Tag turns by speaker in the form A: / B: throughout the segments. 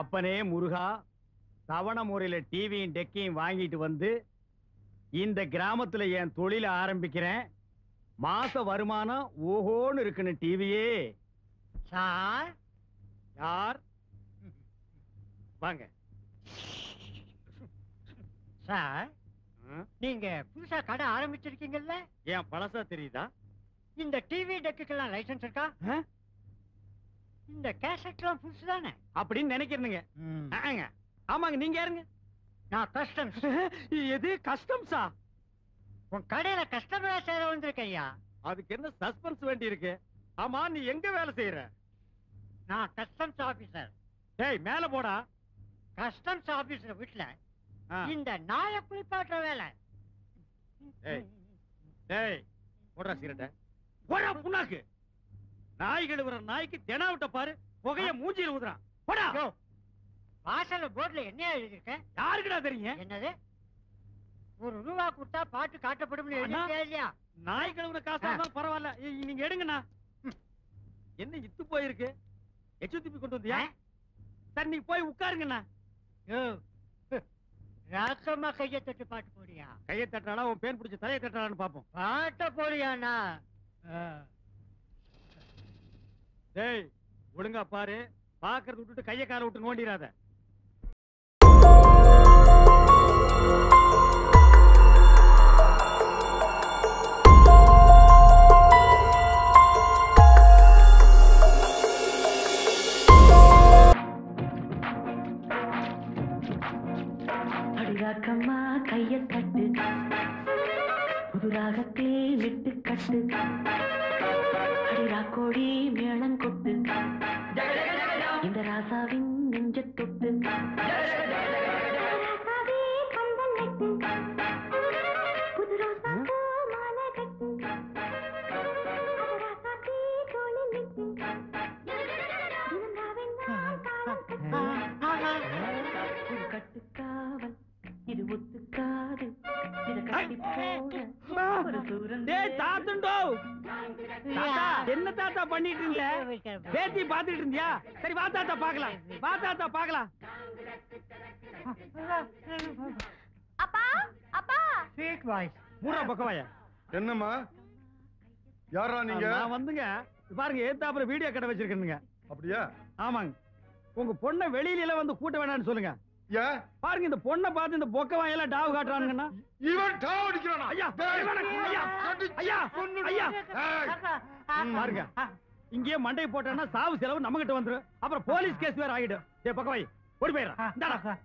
A: அப்பனே முருகா, தவணை முறையில டிவியும் டெக்கையும் வாங்கிட்டு வந்து இந்த கிராமத்துல என் தொழில ஆரம்பிக்கிறேன். மாச வருமானம் ஓஹோன்னு இருக்குன்னு டிவியே.
B: சார்
A: யார்? வாங்க
B: சார். நீங்க புதுசா கடை ஆரம்பிச்சிருக்கீங்கல்ல?
A: ஏன் பழசா தெரியுதா?
B: இந்த டிவி டெக்குக்கெல்லாம் லைசன்ஸ் இருக்கா? இந்த கேசட்லாம் புதுசு தானே
A: அப்படின்னு நினைக்கிறேனுங்க. ஆமாங்க. நீங்க யாருங்க?
B: நான் கஸ்டம்ஸ்.
A: எது கஸ்டம்ஸா?
B: உன் கடையில கஸ்டமரா சேர வந்திருக்கேன் ஐயா.
A: அதுக்கு என்ன சஸ்பென்ஸ் வேண்டி இருக்கு? ஆமா, நீ எங்க வேலை செய்யற?
B: நான் கஸ்டம்ஸ் ஆபீசர்.
A: டேய் மேல போடா.
B: கஸ்டம்ஸ் ஆபீசர் வீட்டுல இந்த நாய குளிப்பாட்டுற வேலை.
A: டேய் போடா சிகரெட்ட. போடா புண்ணாக்கு. நாய் கழுவுற நாய்க்கு தெனாவிட்ட பாரு, புகைய மூஞ்சில ஊதுறான். போடா.
B: வாசல்ல போர்டுல என்ன எழுதிருக்க?
A: யாருக்குடா தெரியும்?
B: என்னது? ₹1 கொடுத்தா பாட்டு காட்டப்படும் இல்லையா?
A: நாய் கழுவுற காசா இருந்தாலும் பரவாயில்ல, நீங்க எடுங்கண்ணா. என்ன இத்து போயிருக்கு? எச்சு துப்பி கொண்டு வந்தியா? சரி நீ போய் உட்காருங்கண்ணா.
B: ராக்கமா கையை தட்டு பாட்டு போடியா?
A: கையை தட்டாளா உன் பேன் பிடிச்ச தலையை தட்டாளான்னு பாப்போம்.
B: பாட்ட போடியாண்ணா.
A: டேய் ஒழுங்கா பாரு, பாக்குறது விட்டுட்டு கையை கால விட்டு நோண்டிராத.
C: அடிராக்கம்மா கைய தட்டு, புது ராகத்தில் விட்டு கட்டு, அடிராக்கோடி மேளம் கொட்டு, இந்த ராசாவின் நெஞ்ச தொட்டு, புது ரோசா மாலை கட்டு, கட்டுக்காவல் இது ஒத்துக்காது, இத கட்டி போட ஒரு தூரம்.
A: என்ன தாத்தா பண்ணிட்டு இருந்த? பேத்தி பாத்துட்டு இருந்தியா? சரி வா தாத்தா பாக்கலாம், வா தாத்தா பாக்கலாம்.
D: அப்பா அப்பா
B: ஸ்வீட் வாய்ஸ்.
A: மூடா பக்கவாயா.
E: என்னம்மா? யாரா நீங்க?
A: நான் வந்துங்க பாருங்க, ஏத்தாப்புல வீடியோ கடை வச்சிருக்கேனுங்க.
E: அப்படியா?
A: ஆமாங்க. உங்க பொண்ணை வெளியில எல்லாம் வந்து கூட்ட வேணாம்னு சொல்லுங்க. பாருங்க இந்த பொண்ணை பார்த்து இந்த பொக்கவாய் எல்லாம் டாவு காட்டுறானுங்கன்னா.
E: இவன் டாவு அடிக்கிறானா?
A: ஐயா ஐயா ஐயா ஐயா பாருங்க, இங்கேயே மண்டையை போட்டான்னா சாவு செலவு நம்ம கிட்ட வந்துரும். அப்புறம் போலீஸ் கேஸ் வேற ஆகிடும். ஏ பக்கவாய் ஓடி போயிடுறான்.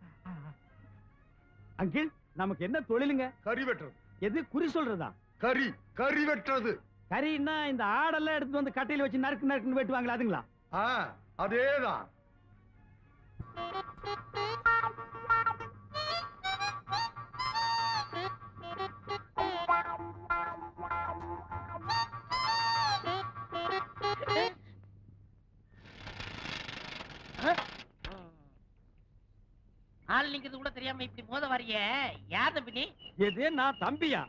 A: அங்கிள் நமக்கு என்ன தொழிலுங்க?
E: கறி வெட்டுறது.
A: எது குறி சொல்றதா?
E: கறி வெட்டுறது.
A: கறின்னா இந்த ஆடெல்லாம் எடுத்து வந்து கட்டையில வச்சு நறுக்கு நறுக்குன்னு வெட்டுவாங்களா, அதுங்களா?
E: அதேதான்.
F: ஆள் நிக்கிறது கூட தெரியாம இப்படி மோத வரைய யார் தம்பி நீ?
A: எது நான் தம்பியா?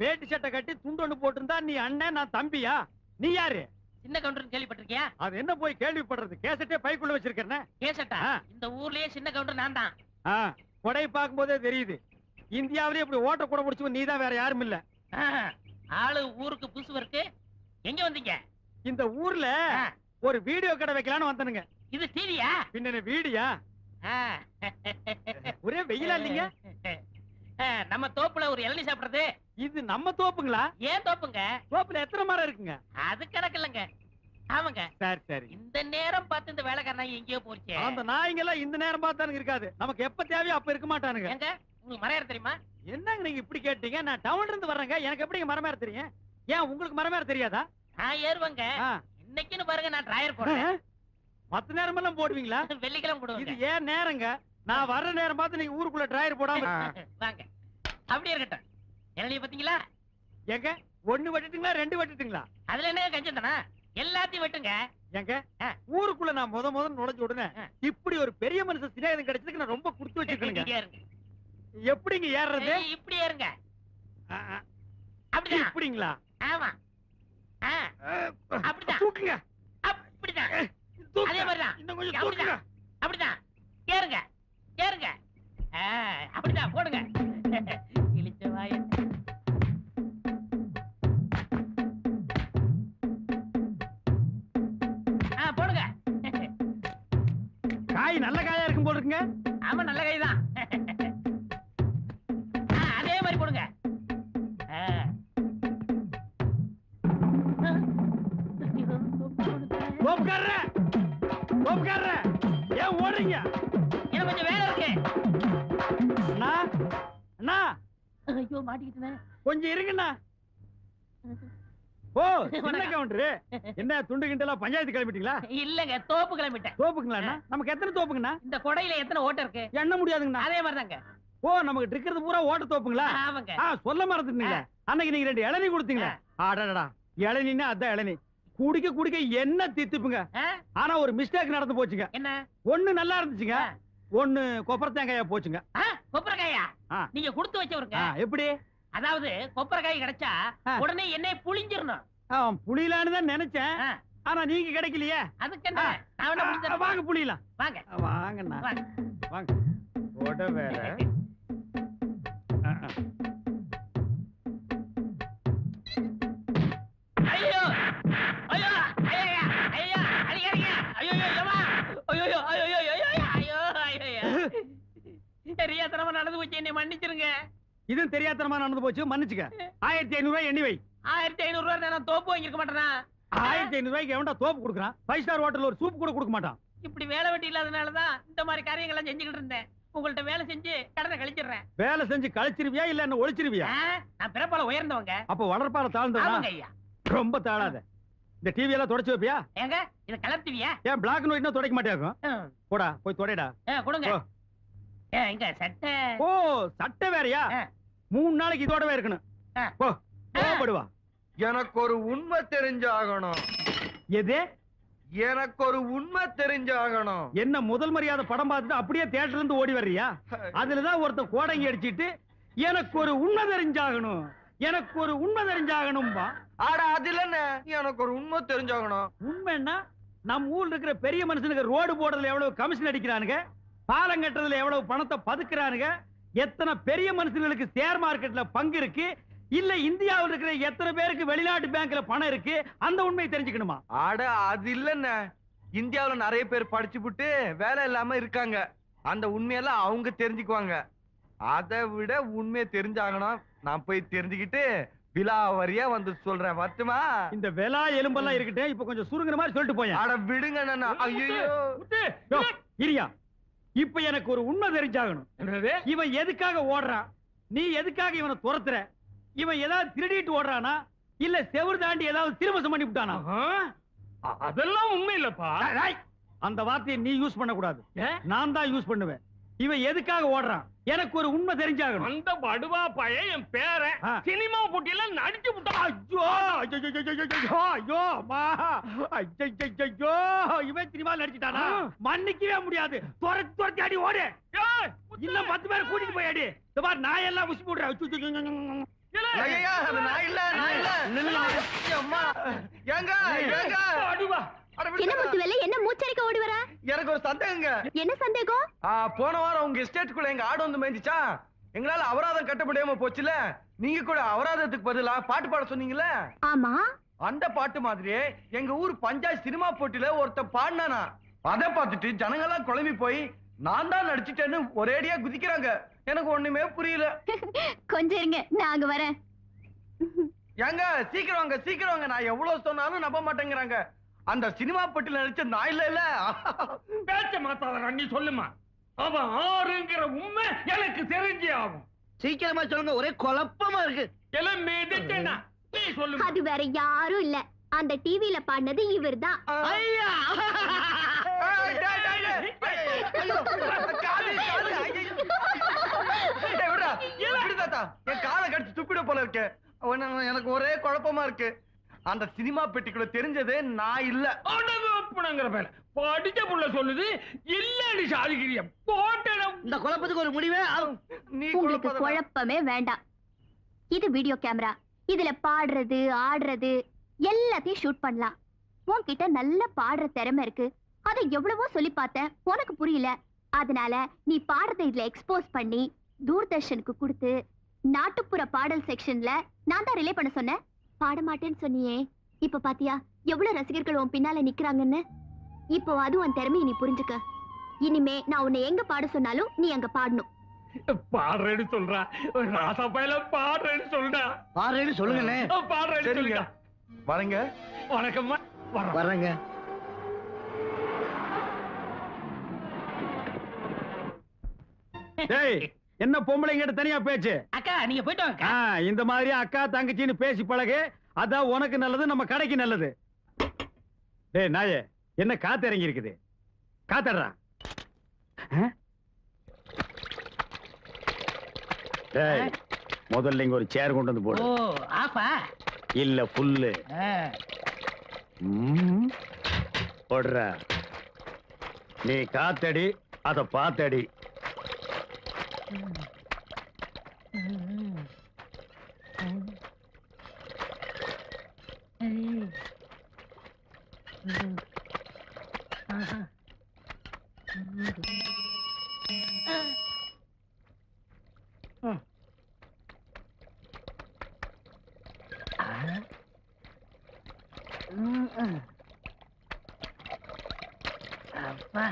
A: வேட்டி சட்டை கட்டி துண்டொன்னு போட்டிருந்தா நீ அண்ணன், நான் தம்பியா? நீ யாரு?
F: சின்ன கவுண்டர் கேள்விப்பட்டிருக்கியா?
A: அது என்ன போய் கேள்விப்படுறது? கேசட்டே பைக்குள்ள வச்சிருக்கேன்.
F: கேசட்டா? இந்த ஊர்லயே சின்ன கவுண்டர் நான் தான்.
A: கொடை பார்க்கும் போதே தெரியுது. இந்தியாவிலேயே இப்படி ஓட்ட கூட முடிச்சு நீ தான், வேற யாரும் இல்ல.
F: ஆளு ஊருக்கு புதுசு இருக்கு. எங்க வந்தீங்க?
A: இந்த ஊர்ல ஒரு வீடியோ கடை வைக்கலான்னு வந்தனுங்க.
F: இது டிவியா?
A: பின்ன வீடியா? ஒரே வெயிலா இல்லீங்க?
F: நம்ம தோப்புல ஒரு இளநீ சாப்பிடுறது.
A: இது நம்ம தோப்புங்களா?
F: ஏன் தோப்புங்க?
A: தோப்புல எத்தனை மரம் இருக்குங்க?
F: அது கணக்கு இல்லங்க. ஆமாங்க.
A: சரி சரி.
F: இந்த நேரம் பார்த்து இந்த வேலைக்காரன் எங்கேயோ போச்சு.
A: அந்த நாய்ங்க எல்லாம் இந்த நேரம் பார்த்தானுங்க இருக்காது. நமக்கு எப்ப தேவையோ அப்ப இருக்க மாட்டானுங்க.
F: எங்க உங்களுக்கு மரம் ஏற தெரியுமா?
A: என்னங்க நீங்க இப்படி கேட்டீங்க? நான் டவுன்ல இருந்து வர்றேங்க, எனக்கு எப்படிங்க மரம் ஏற தெரியும்? ஏன் உங்களுக்கு மரம் ஏற தெரியாதா?
F: நான் ஏறுவேங்க. இன்னைக்குன்னு பாருங்க, நான் டிரையர் போடுறேன்.
A: மத்த நேரம் எல்லாம் போடுவீங்களா?
F: வெள்ளிக்கிழமை போடுவேன்.
A: இது ஏன் நேரங்க? நான் வர்ற நேரம் பார்த்து நீங்க ஊருக்குள்ள டிரையர் போடாம
F: வாங்க. அப்படியே இருக்கட்டும். இளநிய பாத்தீங்களா?
A: எங்க ஒண்ணு வெட்டுட்டீங்களா, ரெண்டு வெட்டுட்டீங்களா?
F: அதுல என்ன கஞ்சம் தானா? எல்லாத்தையும் வெட்டுங்க.
A: எங்க ஊருக்குள்ள நான் முத நுழைஞ்ச உடனே இப்படி ஒரு பெரிய மனுஷன் சிநேகிதம் கிடைச்சதுக்கு நான் ரொம்ப கொடுத்து வச்சிருக்கேன். எப்படிங்க ஏறுறது?
F: இப்படி ஏறுங்க. அப்படிதான்.
A: இப்படிங்களா?
F: ஆமா. அப்படிதான்.
A: தூக்குங்க.
F: அப்படிதான். அதே மாதிரிதான்.
A: இன்னும் கொஞ்சம் தூக்குங்க.
F: அப்படிதான். ஏறுங்க. அப்படிதான் போடுங்க. இழிச்ச வாய. போடுங்க.
A: காய் நல்ல காயா இருக்கும் போல இருக்குங்க.
F: ஆமா, நல்ல காய் தான். அதே மாதிரி போடுங்க.
A: ஏன் ஓடுறீங்க?
F: எனக்கு கொஞ்சம் வேலை இருக்கு.
A: அண்ணா அண்ணா
F: ஐயோ, மாட்டிக்கிட்டேன்.
A: கொஞ்சம் இருங்கண்ணா. ஓ, சின்ன கவுண்டரு. என்ன துண்டு கிண்டலாம் பஞ்சாயத்து கிளம்பிட்டீங்களா?
F: இல்லங்க, தோப்பு கிளம்பிட்டேன்.
A: தோப்புங்களா? நமக்கு எத்தனை தோப்புங்கண்ணா?
F: இந்த கொடையில எத்தனை ஓட்டை இருக்கு?
A: எண்ண முடியாதுங்கண்ணா.
F: அதே மாதிரிதாங்க.
A: ஓ, நமக்கு இருக்கிறது பூரா ஓட்ட தோப்புங்களா?
F: ஆமாங்க.
A: சொல்ல மறந்துட்டீங்க. அன்னைக்கு நீங்க 2 இளநீ கொடுத்தீங்களா? அடடா, இளநீன்னா அதான் இளநீ. குடிக்க குடிக்க என்ன தித்துப்புங்க. ஆனா ஒரு மிஸ்டேக் நடந்து போச்சுங்க.
F: என்ன?
A: ஒண்ணு நல்லா இருந்துச்சுங்க, ஒண்ணு கொப்பரை தேங்காயா போச்சுங்க.
F: கொப்பரைக்காயா? நீங்க கொடுத்து வச்சவருங்க.
A: எப்படி?
F: அதாவது கொப்பரைக்காய் கிடைச்சா உடனே என்னை புளிஞ்சிரணும்.
A: புளியலான்னு தான் நினைச்சேன். ஆனா நீங்க கிடைக்கலையே.
F: அதுக்கு என்ன?
A: வாங்க புளியலாம்.
F: வாங்க
A: வாங்கண்ணா, வாங்க. ஓட வேற.
F: ஐயோ ஐயோ ஐயா ஐயா அடிக்காதீங்க. ஐயோ ஏமா ஐயோ ஐயோ ஐயோ ஐயோ ஐயோ தெரியாதனமா நடந்து போச்சு, என்னை மன்னிச்சிருங்க.
A: இதுவும் தெரியாதனமா நடந்து போச்சு, மன்னிச்சுக்க. 1500 ரூபாய் எண்ணி வை.
F: 1500 ரூபாய் நான் தோப்பு வாங்கிருக்க மாட்டேனா?
A: 1500 ரூபாய்க்கு எவன்டா தோப்பு கொடுக்குறான்? 5 ஸ்டார் ஹோட்டல்ல ஒரு சூப் கூட கொடுக்க மாட்டான்.
F: இப்படி வேலை வெட்டி இல்லாதனாலதான் இந்த மாதிரி காரியங்கள்லாம் செஞ்சுக்கிட்டு இருந்தேன். உங்கள்ட்ட வேலை செஞ்சு கடனை கழிச்சிடுறேன்.
A: வேலை செஞ்சு கழிச்சிருவியா இல்ல என்ன ஒழிச்சிருவியா?
F: நான் பிறப்பால உயர்ந்தவங்க.
A: அப்ப வளர்ப்பால தாழ்ந்தவங்க.
F: ஐயா
A: ரொம்ப தாழாத. இந்த டிவி எல்லாம் தொடச்சு வைப்பியா?
F: ஏங்க இத கலர் டிவியா?
A: ஏன் பிளாக் அண்ட் ஒயிட்னா துடைக்க மாட்டியாக்கும்? போடா, போய் துடைடா.
F: கொடுங்க. இங்க சட்டை.
A: ஓ, சட்டை வேறயா? 3 நாளைக்கு இதோடவே இருக்கணும். போ, போடுவா.
E: எனக்கு ஒரு உண்மை தெரிஞ்சாகணும்.
A: எது?
E: எனக்கு ஒரு உண்மை தெரிஞ்சாகணும்.
A: என்ன முதல் மரியாதை படம் பார்த்துட்டு அப்படியே தியேட்டர்ல இருந்து ஓடி வர்றியா? அதுலதான் ஒருத்தன் கோடங்கி அடிச்சிட்டு எனக்கு ஒரு உண்மை தெரிஞ்சாகணும், எனக்கு ஒரு உண்மை தெரிஞ்சாகணும்பா.
E: ஆடா, அதுல என்ன? எனக்கு ஒரு உண்மை தெரிஞ்சாகணும்.
A: உண்மைன்னா நம்ம ஊர்ல இருக்கிற பெரிய மனுஷனுக்கு ரோடு போடுறதுல எவ்வளவு கமிஷன் அடிக்கிறானுங்க, பாலம் கட்டுறதுல எவ்வளவு பணத்தை பதுக்குறானுங்க, எத்தனை பெரிய மனுஷங்களுக்கு ஷேர் மார்க்கெட்ல பங்கு இருக்கு, இல்ல இந்தியாவில் இருக்கிற எத்தனை பேருக்கு வெளிநாட்டு பேங்க்ல பணம் இருக்கு, அந்த உண்மையை தெரிஞ்சுக்கணுமா?
E: ஆட, அது இல்லைன்ன. இந்தியாவுல நிறைய பேர் படிச்சுப்புட்டு வேலை இல்லாம இருக்காங்க. அந்த உண்மையெல்லாம் அவங்க தெரிஞ்சுக்குவாங்க. அதை விட உண்மையை தெரிஞ்சாகணும். நான் போய் தெரிஞ்சுக்கிட்டு விலாவரியா வந்து சொல்றேன். வரட்டுமா?
A: இந்த வெலா எலும்பெல்லாம் இருக்கட்டும், இப்ப கொஞ்சம் சுருங்குற மாதிரி சொல்லிட்டு போய்.
E: ஆட விடுங்க. ஐயோ
A: இரியா, இப்ப எனக்கு ஒரு உண்மை தெரிஞ்சாகணும். இவன் எதுக்காக ஓடுறான்? நீ எதுக்காக இவனை துரத்துற? இவன் ஏதாவது திருடிட்டு ஓடுறானா இல்ல செவுரு தாண்டி ஏதாவது திருமசம் பண்ணி விட்டானா?
G: அதெல்லாம் உண்மை இல்லப்பா.
A: அந்த வார்த்தையை நீ யூஸ் பண்ண கூடாது, நான் தான் யூஸ் பண்ணுவேன். இவன் எதுக்காக ஓடுறான்? எனக்கு ஒரு உண்மை தெரிஞ்சாகணும்.
G: அந்த படுவா பையன் என் பேரன் சினிமா போட்டியில நடிச்சு விட்டான்.
A: ஐயோ ஐயோ அம்மா, ஐயோ இவன் சினிமா நடிச்சுட்டானா? மன்னிக்கவே முடியாது. துரத்தி துரத்தி அடி ஓடு. இன்னும் 10 பேர் கூட்டிட்டு போய் அடி. நான் எல்லாம் உசி போடுறேன்.
D: என்ன மூச்சரிக்க ஓடி வர?
E: எனக்கு ஒரு சந்தேகங்க.
D: என்ன சந்தேகம்?
E: போன வாரம் உங்க எஸ்டேட்டுக்குள்ள எங்க ஆடு வந்து மேய்ஞ்சிச்சா? எங்களால அபராதம் கட்ட முடியாம போச்சுல. நீங்க கூட அபராதத்துக்கு பதிலா பாட்டு பாட சொன்னீங்கல்ல?
D: ஆமா.
E: அந்த பாட்டு மாதிரியே எங்க ஊர் பஞ்சாயத்து சினிமா போட்டியில ஒருத்தன் பாடினானா. அதை பார்த்துட்டு ஜனங்க எல்லாம் குழம்பி போய் நான் தான் நடிச்சிட்டேன்னு ஒரேடியா குதிக்கிறாங்க. எனக்கு ஒண்ணுமே புரியல.
D: கொஞ்சம் இருங்க, நான் அங்க வரேன்.
E: ஏங்க சீக்கிரம் வாங்க, சீக்கிரம் வாங்க. நான் எவ்வளவு சொன்னாலும் நம்ப மாட்டேங்கிறாங்க. அந்த சினிமா போட்டியில நடிச்ச நான் இல்ல.
G: பேச்ச மாத்தாத, நீ சொல்லுமா. அவன் ஆறுங்கிற உண்மை எனக்கு தெரிஞ்சே ஆகும்.
B: சீக்கிரமா சொல்லுங்க, ஒரே குழப்பமா இருக்கு.
G: எல்லாம் மீதுட்டேனா நீ சொல்லுமா.
D: அது வேற யாரும் இல்ல, அந்த டிவில பாடினது இவர்தான்.
B: ஐயா
E: என் காலை கடிச்சு துப்பிட போல இருக்கு. எனக்கு ஒரே குழப்பமா இருக்கு. அந்த சினிமா பெட்டிக்குள்ள தெரிஞ்சது நான் இல்ல.
G: படிச்ச புள்ள சொல்லுது இல்லடி சாதிக்கிறிய போட்டடம்.
B: இந்த குழப்பத்துக்கு ஒரு முடிவே.
D: உங்களுக்கு குழப்பமே வேண்டாம். இது வீடியோ கேமரா. இதுல பாடுறது ஆடுறது எல்லாத்தையும் ஷூட் பண்ணலாம். உன்கிட்ட நல்ல பாடுற திறமை இருக்கு. அதை எவ்வளவோ சொல்லி பார்த்தேன், உனக்கு புரியல. அதனால நீ பாடுறதை இதுல எக்ஸ்போஸ் பண்ணி தூர்தர்ஷனுக்கு கொடுத்து நாட்டுப்புற பாடல் செக்ஷன்ல நான் தான் ரிலே பண்ண சொன்னேன். பாட மாட்டேன்னு சொன்னியே, இப்ப பாத்தியா எவ்வளவு ரசிகர்கள் உன் பின்னால நிக்கிறாங்கன்னு. இப்போ அது உன் திறமையை நீ புரிஞ்சுக்க. இனிமே நான் உன்னை எங்க பாட சொன்னாலும் நீ அங்க பாடணும்.
G: பாடுறேன்னு சொல்றா, ராசா பையல பாடுறேன்னு சொல்றா.
B: பாருன்னு சொல்லுங்கண்ணே.
G: பாடுறேன்னு சொல்லுங்க.
E: வரங்க.
G: வணக்கம்மா.
B: வர்றேங்க.
A: டேய், என்ன பொம்பளைங்கிட்ட தனியா பேச்சு?
F: அக்கா நீங்க போயிட்டு வாங்க.
A: இந்த மாதிரி அக்கா தங்கச்சின்னு பேசி பழகு. அதான் உனக்கு நல்லது, நம்ம கடைக்கு நல்லது. டேய் நாயே, என்ன காத்து இறங்கி இருக்குது? காத்தடுறா. டேய், முதல்ல இங்க ஒரு சேர் கொண்டு வந்து போடு.
F: ஓ ஆஃபா
A: இல்ல புல்லு போடுற. நீ காத்தடி, அத பாத்தடி.
F: அப்பா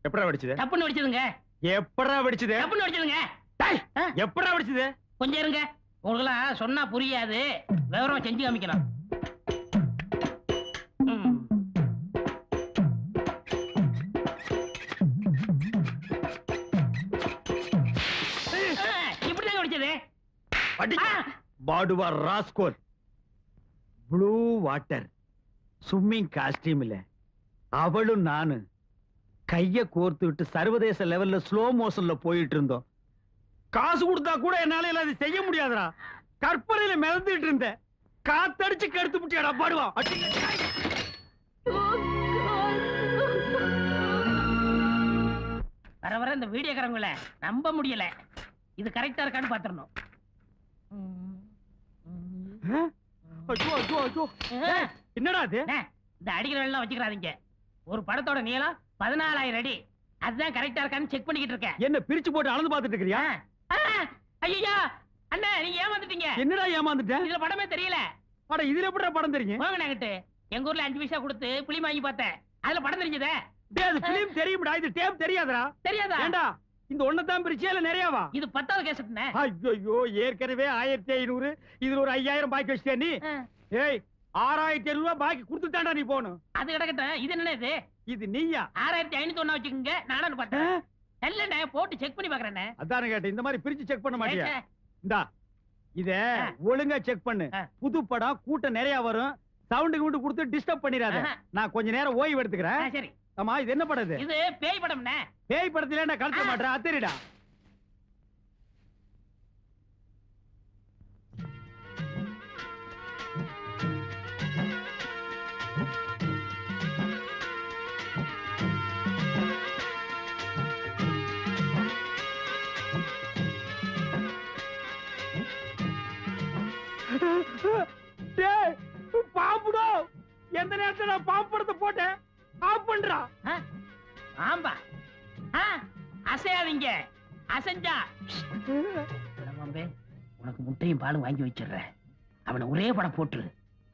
A: எப்படா வெடிச்சது?
F: தப்புன்னு வெடிச்சதுங்க.
A: எப்படா வெடிச்சது?
F: தப்புன்னு வெடிச்சதுங்க.
A: எப்படா வெடிச்சது?
F: கொஞ்சம் இருங்க, உங்களுக்கெல்லாம் சொன்னா புரியாது, விவரம் செஞ்சு காமிக்கணும். இப்படிதான் வெடிச்சது.
A: பாடுவா rascal. Blue water swimming costume இல்ல, அவளும் நானு கைய கோர்த்து விட்டு சர்வதேச லெவல்ல ஸ்லோ மோஷன்ல போயிட்டு இருந்தோம். காசு கொடுத்தா கூட என்னால அதை செய்ய முடியாதுடா. கற்பனையில மிதந்துட்டு இருந்தேன். காத்தடிச்சு கெடுத்து முட்டியாடா பாடுவா.
F: வர வர இந்த வீடியோக்காரங்கள நம்ப முடியல. இது கரெக்டா இருக்கான்னு பாத்துறணும்.
A: என்னடா இது?
F: இந்த அடிக்கிற எல்லாம் வச்சுக்கிறாதீங்க. ஒரு படத்தோட நீளம் 14,000 அடி. அதுதான் கரெக்டா இருக்கான்னு செக் பண்ணிக்கிட்டு இருக்கேன்.
A: என்ன பிரிச்சு போட்டு அளந்து பாத்துட்டு இருக்கறியா?
F: ஐயா அண்ணா, நீங்க ஏமாந்துட்டீங்க.
A: என்னடா ஏமாந்துட்டேன்?
F: இதுல படமே தெரியல.
A: அட இதுல எப்படிடா படம் தெரியும்?
F: வாங்க நாங்கிட்டு எங்க ஊர்ல 5 பைசா கொடுத்து புலி வாங்கி பார்த்தேன். அதுல படம் தெரிஞ்சதே.
A: டேய், அது பிலிம் தெரியும்டா, இது டேப் தெரியாதடா.
F: தெரியாதா?
A: ஏண்டா இந்த ஒண்ணதான் பிரிச்சியா இல்ல நிறையவா?
F: இது 10வது கேசட்னே.
A: ஐயோ, ஏற்கனவே 1500, இதுல ஒரு 5000 பாக்கி வச்சியா நீ? ஏய், 6700 ரூபாய் பாக்கி கொடுத்துட்டான்டா நீ போணும்.
F: அது கிடக்கட்டும். இது என்ன இது?
A: இது நீயா?
F: 6501 வச்சுக்கோங்க. நானும் பார்த்தேன். இல்லண்ணே, போட்டு செக் பண்ணி பாக்குறேண்ணே.
A: அதானே கேட்டேன். இந்த மாதிரி பிரிச்சு செக் பண்ண மாட்டியா? இந்தா இத ஒழுங்கா செக் பண்ணு. புது படம் கூட்டம் நிறைய வரும். சவுண்ட் கவுண்ட் கொடுத்து டிஸ்டர்ப் பண்ணிராத. நான் கொஞ்ச நேரம் ஓய்வு எடுத்துக்கிறேன்.
F: சரி.
A: ஆமா, இது என்ன படம்?
F: இது பேய் படம்ண்ணே.
A: பேய் படத்துல நான் கலக்க மாட்டேன். அத்தரிடா. பாம்புடோ, எந்த நேரத்துல நான் பாம்பு படத்தை போட்டேன். ஆஃப் பண்றா.
F: ஆம்பா, அசையாதீங்க. அசைஞ்சா பாம்பே, உனக்கு முட்டையும் பாலும் வாங்கி வச்சிடுறேன். அவனை ஒரே படம் போட்டுரு.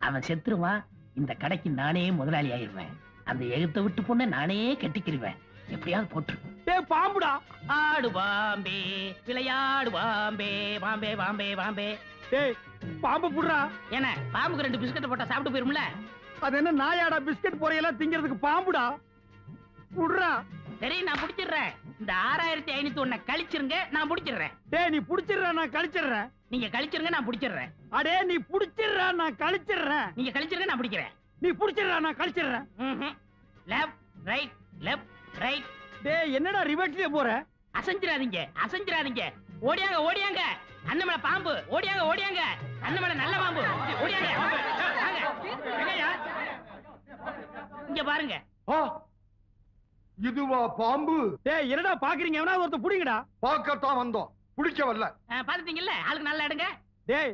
F: அவன் செத்துருவான். இந்த கடைக்கு நானே முதலாளி ஆயிடுவேன். அந்த எழுத்த விட்டு பொண்ணை நானே கட்டிக்கிருவேன். எப்படியாவது போட்டுரு.
A: டேய் பாம்புடா.
F: ஆடு பாம்பே, விளையாடு பாம்பே, பாம்பே பாம்பே பாம்பே.
A: டேய் பாம்பு புடுறா.
F: ஏன்னா பாம்புக்கு 2 பிஸ்கட் போட்டா சாப்பிட்டு போயிரும்ல.
A: அது என்ன நாயாடா பிஸ்கட் பொரியெல்லாம் திங்கிறதுக்கு பாம்புடா. புடுறா.
F: சரி நான் புடிச்சிடுறேன். இந்த 6501 கழிச்சிருங்க, நான் புடிச்சிடுறேன்.
A: டேய் நீ புடிச்சிடுற, நான் கழிச்சிடுறேன்.
F: நீங்க கழிச்சிருங்க, நான் புடிச்சிடுறேன்.
A: அடே நீ புடிச்சிடுற, நான் கழிச்சிடுறேன்.
F: நீங்க கழிச்சிருங்க, நான் புடிக்கிறேன்.
A: நீ புடிச்சிடுற, நான் கழிச்சிடுறேன்.
F: Left right left right.
A: டேய் என்னடா ரிவர்ஸ்லயே போற?
F: அசஞ்சிராதீங்க அசஞ்சிராதீங்க. ஓடியாங்க ஓடியாங்க. அண்ணமலை பாம்பு. ஓடியாங்க ஓடியாங்க. அண்ணமலை நல்ல பாம்பு. ஓடியாங்க. வாங்க. எங்கய்யா? இங்க பாருங்க.
H: இதுவா பாம்பு?
A: டேய் என்னடா பாக்குறீங்க? எவனா ஒருத்த புடிங்கடா.
H: பார்க்கத்தான் வந்தோம், பிடிக்க வரல.
F: பாத்துட்டீங்கல்ல, ஆளுக்கு நல்லா எடுங்க.
A: டேய்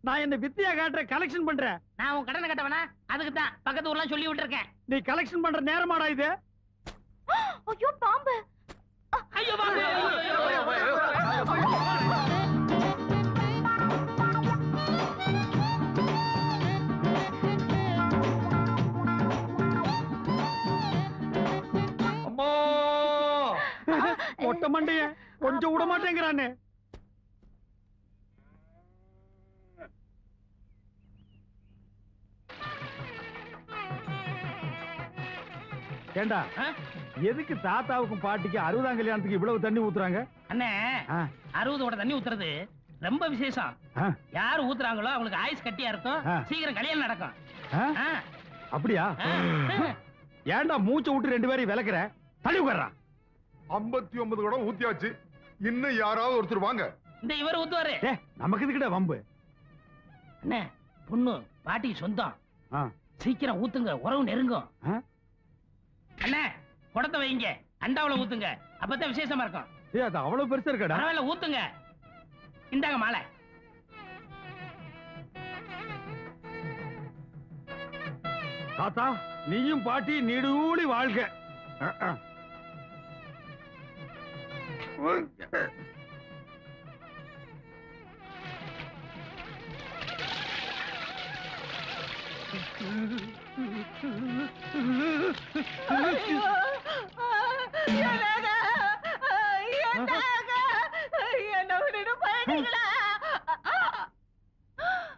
A: நான் என்ன வித்தியா காட்டுற கலெக்ஷன் பண்றேன்.
F: நான் உன் கடனை கட்டவனா? அதுக்கு தான் பக்கத்து ஊர்லாம் சொல்லி விட்டுருக்கேன்.
A: நீ கலெக்ஷன் பண்ற நேரமாடா இது?
D: ஐயோ பாம்பு.
F: ஐயோ பாம்பு.
H: அம்மா
A: ஒட்ட மண்டைய கொஞ்சம் விட மாட்டேங்கிறானே. ஏண்டா எதுக்கு தாத்தாவுக்கும் பாட்டிக்கு 60ஆம் கல்யாணத்துக்கு இவ்வளவு தண்ணி ஊத்துறாங்க?
F: அண்ணே 60ஓட தண்ணி ஊத்துறது ரொம்ப விசேஷம். யாரு ஊத்துறாங்களோ அவங்களுக்கு ஆயுஸ் கட்டியா இருக்கும், சீக்கிரம் கல்யாணம் நடக்கும்.
A: அப்படியா? ஏண்டா மூச்சை விட்டு 2 பேரையும் விளக்குற? தள்ளி உட்கார்றா.
H: 59 கூட ஊத்தியாச்சு, இன்னும் யாராவது ஒருத்தர் வாங்க.
F: இந்த இவர் ஊத்துவாரு.
A: நமக்கு இதுக்கிட்ட வம்பு.
F: அண்ணே பொண்ணு பாட்டி சொந்தம், சீக்கிரம் ஊத்துங்க, உறவு நெருங்கும். அண்ணே குடத்தை வைங்க, அண்டாவுல ஊத்துங்க, அப்பதான் விசேஷமா இருக்கும்.
A: அது அவ்வளவு பெருசா இருக்கடா.
F: பரவாயில்ல ஊத்துங்க. இந்தாங்க மாலை.
A: தாத்தா நீயும் பாட்டி நீடூழி வாழ்க.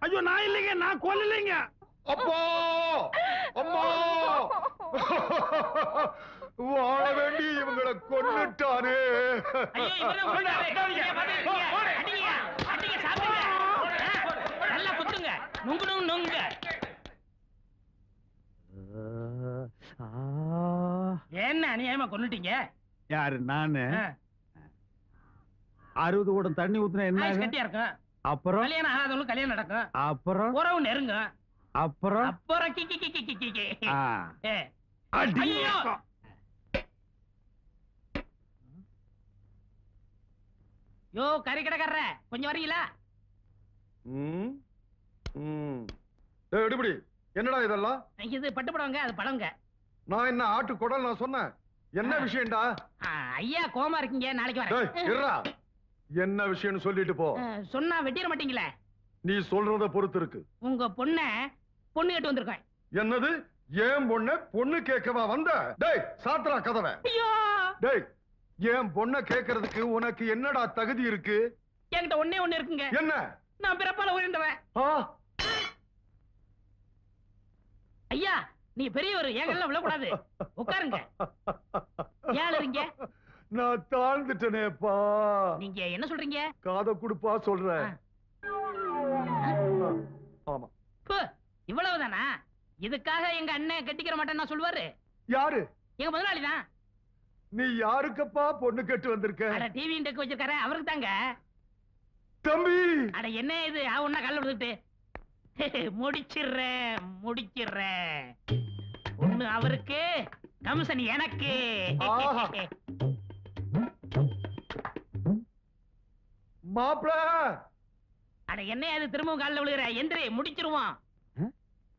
A: ஐயோ நான் இல்லைங்க, நான் கொல்லலைங்க.
H: அப்பா அம்மா வாழ வேண்டி இவங்களை கொன்னுட்டானே.
F: நல்லா குத்துங்க, நுங்கு நுங்க. என்ன அநியாயமா கொன்னுட்டீங்க?
A: யாரு? நானு 60 குடம் தண்ணி ஊத்துனா என்ன
F: கட்டியா இருக்கும்.
A: அப்புறம்
F: கல்யாணம் ஆகாதவங்களுக்கு கல்யாணம் நடக்கும்.
A: அப்புறம்
F: உறவு நெருங்கும்.
A: அப்புறம்
F: யோ கறி கடைக்காரர கொஞ்சம் வரீங்களா?
H: எடுபடி என்னடா இதெல்லாம்?
F: இது பட்டுப்படவங்க, அது பழங்க.
H: நான் என்ன ஆட்டு குடல் நான் சொன்னேன்? என்ன விஷயம்டா?
F: ஐயா கோமா இருக்கீங்க, நாளைக்கு வரேன்.
H: என்ன விஷயம்னு சொல்லிட்டு போ.
F: சொன்னா வெட்டிட மாட்டீங்களே?
H: நீ சொல்றத பொறுத்து இருக்கு.
F: உங்க பொண்ண பொண்ணு கேட்டு வந்திருக்கேன்.
H: என்னது? ஏன் பொண்ண பொண்ணு கேட்கவா வந்த? டேய் சாத்ரா கதவை. டேய் ஏன் பொண்ண கேட்கறதுக்கு உனக்கு என்னடா தகுதி இருக்கு?
F: என்கிட்ட ஒண்ணே ஒண்ணு இருக்குங்க.
H: என்ன?
F: நான் பிறப்பால உயர்ந்தவன். ஐயா நீ பெரியவர், ஏங்கெல்லாம் விழக்கூடாது. உட்காருங்க. ஏழுறீங்க?
H: நான் தாழ்ந்துட்டேனேப்பா.
F: நீங்க என்ன சொல்றீங்க?
H: காதை குடுப்பா சொல்றேன். ஆமா.
F: இவ்வளவுதானா? இதுக்காக எங்க அண்ணன் கட்டிக்கிற மாட்டேன்னு நான் சொல்லுவாரு.
H: யாரு?
F: எங்க முதலாளி தான்.
H: நீ யாருக்கப்பா பொண்ணு கேட்டு வந்திருக்க?
F: அட டிவி டெக் வச்சிருக்காரு, அவருக்கு தாங்க.
H: தம்பி
F: அட என்ன இது ஒன்னா கல்ல விடுத்துட்டு முடிச்சிடுறேன். ஒண்ணு அவருக்கு, கமிஷன் எனக்கு.
H: மாப்ள
F: அட என்ன அது திரும்பவும் காலில் விழுகிற? எந்திரி, முடிச்சிருவான்.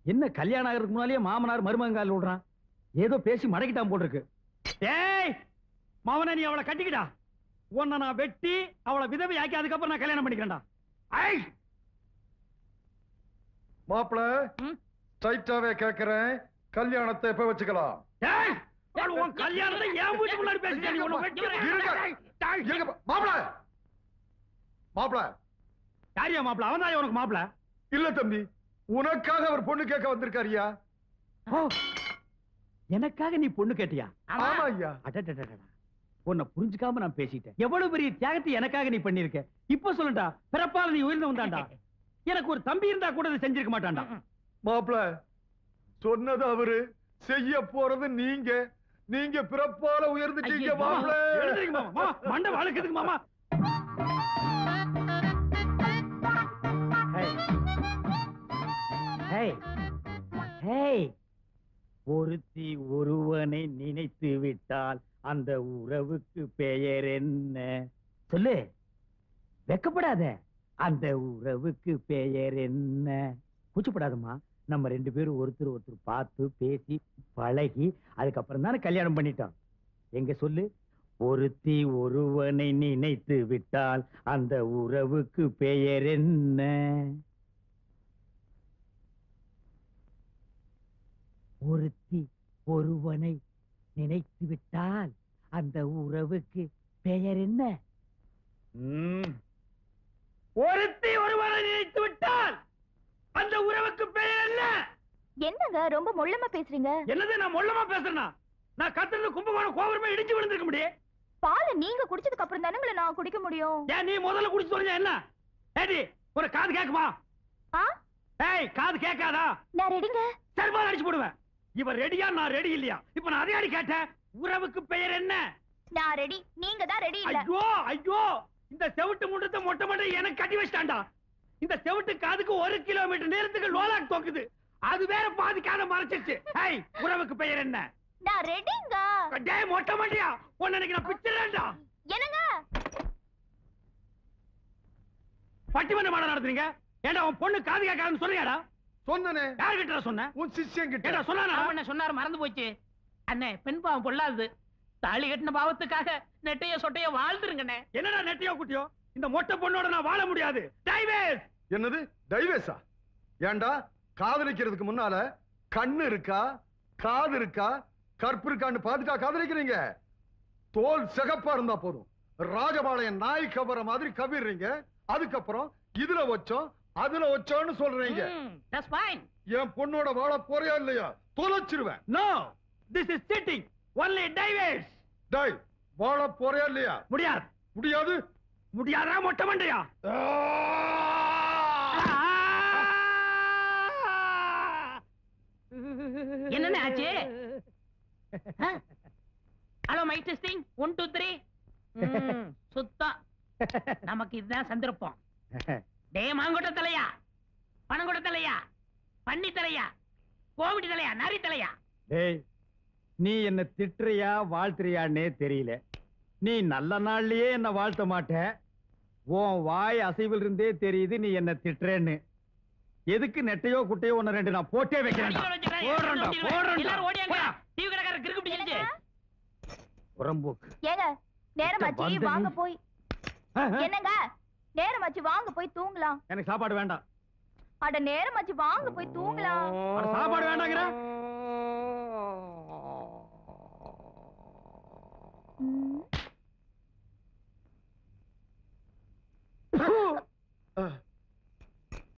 A: என்ன கல்யாணம் ஆகிறதுக்கு முன்னாலேயே மாமனார் மருமகன் காலில் விடுறான்? ஏதோ பேசி மடக்கிட்டான் போல் இருக்கு. ஏய் மாமனா நீ அவளை கட்டிக்கிடா. உன்னை நான் வெட்டி அவளை விதவை ஆக்கி அதுக்கப்புறம் நான் கல்யாணம் பண்ணிக்கிறேன்டா.
H: மாப்ள ஸ்ட்ரைட்டாவே கேக்குறேன், கல்யாணத்தை எப்ப வச்சுக்கலாம்?
A: உன் கல்யாணத்தை என் வீட்டு முன்னாடி பேசுறேன்.
H: மாப்ள மாப்ள
A: யாரியா மாப்பிள? அவன் தான் உனக்கு மாப்பிள?
H: இல்ல தம்பி, உனக்காக அவர் பொண்ணு கேட்க வந்திருக்காருயா.
A: எனக்காக நீ பொண்ணு கேட்டியா?
H: ஆமா ஐயா.
A: அடடடடடா. உன்னை புரிஞ்சுக்காம நான் பேசிட்டேன். எவ்வளவு பெரிய தியாகத்தை எனக்காக நீ பண்ணிருக்க. இப்ப சொல்லுடா, பிறப்பால நீ உயிர்ந்து வந்தாண்டா. எனக்கு ஒரு தம்பி இருந்தா கூட இதை செஞ்சிருக்க மாட்டான்டா.
H: மாப்பிள சொன்னது அவரு, செய்ய போறது நீங்க. நீங்க பிறப்பால உயர்ந்துட்டீங்க மாப்பிள.
A: எழுந்திருங்க மாமா. மண்டை வழுக்குதுங்க மாமா. ஒருத்தி ஒருவனை நினைத்து விட்டால் அந்த உறவுக்கு பெயர் என்ன? சொல்லு, வெக்கப்படாத. அந்த உறவுக்கு பெயர் என்ன? கூச்சப்படாதம்மா. நம்ம 2 பேரும் ஒருத்தர் ஒருத்தர் பார்த்து பேசி பழகி அதுக்கப்புறம் தானே கல்யாணம் பண்ணிட்டோம். எங்க சொல்லு, ஒருத்தி ஒருவனை நினைத்து விட்டால் அந்த உறவுக்கு பெயர் என்ன? ஒருத்தி ஒருவனை நினைத்து விட்டால் அந்த உறவுக்கு பெயர் என்ன? ஒருத்தி ஒருவனை நினைத்து விட்டால் அந்த உறவுக்கு பெயர் என்ன?
D: என்னங்க ரொம்ப மொள்ளமா பேசுறீங்க?
A: என்னது நான் மொள்ளமா பேசுறேனா? நான் கத்துறது கும்பகோணம் கோபுரமே இடிஞ்சு விழுந்திருக்க முடியும்.
D: பாலை நீங்க குடிச்சதுக்கு அப்புறம் தானே நான் குடிக்க முடியும்.
A: ஏன் நீ முதல்ல குடிச்சு சொல்லுங்க என்ன? ஏடி ஒரு காது கேக்குமா? ஏய் காது கேட்காதா?
D: நான் ரெடிங்க.
A: சர்வா அடிச்சு போடுவேன். இவ ரெடியா நான் ரெடி இல்லையா? இப்ப நான் அதே அடி கேட்டேன். உறவுக்கு பெயர் என்ன?
D: நான் ரெடி, நீங்க தான் ரெடி இல்ல.
A: ஐயோ ஐயோ, இந்த செவுட்டு முண்டத்தை மொட்டை மொட்டை எனக்கு கட்டி வச்சிட்டான்டா. இந்த செவுட்டு காதுக்கு 1 கிலோமீட்டர் நேரத்துக்கு லோலாக் தோக்குது. அது வேற பாதி காதை மறைச்சிருச்சு. ஏய் உறவுக்கு பெயர் என்ன?
D: நான் ரெடிங்க.
A: டேய் மொட்டை மண்டியா, உன்னை இன்னைக்கு நான் பிச்சறேன்டா.
D: என்னங்க
A: பட்டிமன்ற மாட நடத்துறீங்க? ஏண்டா உன் பொண்ணு காது கேட்காதுன்னு சொல்றியாடா?
H: சொன்னனே.
A: யார்கிட்ட சொன்ன?
H: உன் சிஷ்யன் கிட்ட.
A: ஏண்டா சொன்னானா?
F: என்ன சொன்னாரு மறந்து போச்சு. அண்ணே பெண் பாவம் பொல்லாது. தாலி கட்டின பாவத்துக்காக நெட்டைய சொட்டைய வாழ்ந்துருங்கண்ணே.
A: என்னடா நெட்டியோ குட்டியோ? இந்த மொட்டை பொண்ணோட நான் வாழ முடியாது. டைவேஸ்.
H: என்னது டைவேஸா? ஏண்டா காதலிக்கிறதுக்கு முன்னால கண்ணு இருக்கா, காது இருக்கா, கற்பு இருக்கான்னு பாத்துட்டா காதலிக்கிறீங்க? தோல் சிகப்பா இருந்தா போதும், ராஜபாளையம் நாய் கவர மாதிரி கவிடுறீங்க. அதுக்கப்புறம் இதுல வச்சோம் அதுல வச்சோன்னு சொல்றீங்க.
F: That's fine.
H: என் பொண்ணோட வாழ போறியா இல்லையா? தொலைச்சிருவேன்.
A: No, this is cheating. Only டைவேஸ்.
H: டேய் வாழ போறியா இல்லையா?
A: முடியாது.
H: முடியாது.
A: முடியாதா மொட்டை மண்டையா?
F: என்னென்ன ஆச்சு? Hello mike testing 1 2 3. சுத்தம். நமக்கு இதுதான் சந்தர்ப்பம். டே மாங்கொட்ட தலையா, பணங்கொட்ட தலையா, பன்னி தலையா, கோவிடி தலையா, நரி தலையா?
A: டேய் நீ என்ன திட்டுறியா வாழ்த்துறியான்னே தெரியல. நீ நல்ல நாள்லயே என்ன வாழ்த்த மாட்ட. உன் வாய் அசைவில் இருந்தே தெரியுது நீ என்ன திட்டுறேன்னு. எதுக்கு நெட்டையோ குட்டையோ ஒன்னு 2 நான் போட்டே வைக்கிறேன்டா.
F: எல்லாரும் ஓடியாங்க. டிவி கடைக்காரர் கிறுக்கு பிடிச்சிருச்சு.
A: புறம்போக்கு.
D: ஏங்க நேரமாச்சி வாங்க போய். என்னங்க நேரமாச்சி வாங்க போய் தூங்கலாம்.
A: எனக்கு சாப்பாடு வேண்டாம்.
D: அட நேரமாச்சி வாங்க போய் தூங்கலாம்.
A: அட சாப்பாடு வேண்டாங்கற.
D: ம்